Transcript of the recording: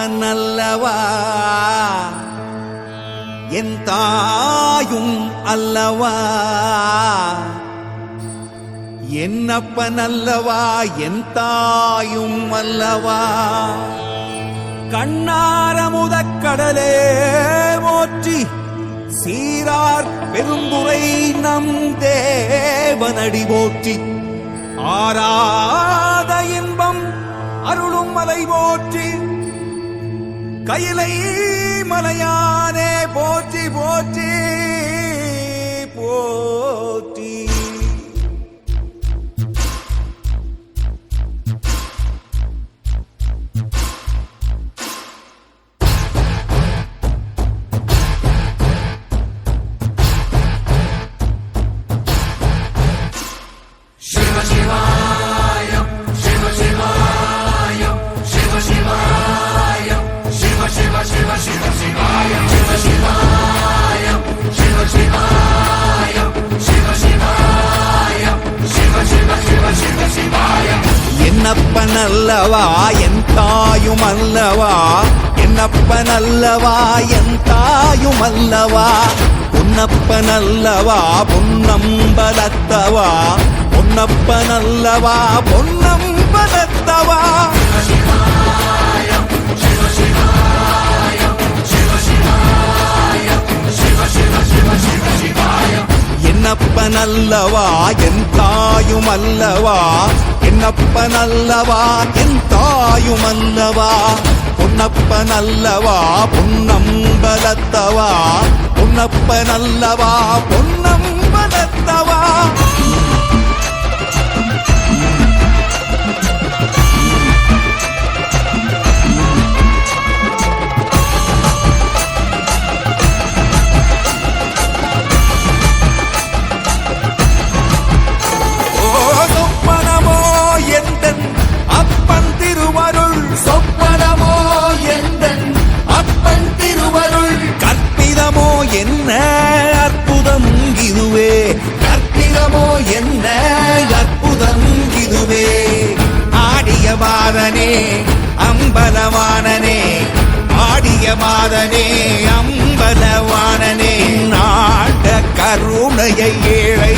என்னப்பன் அல்லவா என் தாயும் அல்லவா என்னப்பன் அல்லவா என் தாயும் அல்லவா கண்ணாரமுதக்கடலே போற்றி சீரார் பெருந்துரை நம் தேவனடி போற்றி ஆராத இன்பம் அருளும் மலை போற்றி கையிலை மலையானே போற்றி போற்றி போற்றி என்னப்பன் அல்லவா என் தாயும் அல்லவா என்னப்பன் அல்லவா என் தாயும் அல்லவா பொன்னப்பன் அல்லவா பொன்னம்பலத்தவா பொன்னப்பன் அல்லவா பொன்னம்பலத்தவா என்னப்பன் அல்லவா என் தாயும் அல்லவா என்னப்பன் அல்லவா என் தாயும் அல்லவா பொன்னப்பன் அல்லவா பொன்னம்பலத்தவா பொன்னப்பன் அல்லவா பொன்னம்பலத்தவா என்ன அற்புதம் இதுவே கற்பிதமோ என்ன அற்புதம் இதுவே ஆடிய மாதனே அம்பலவானனே ஆடிய மாதனே அம்பலவானனே நாட கருணையை ஏழை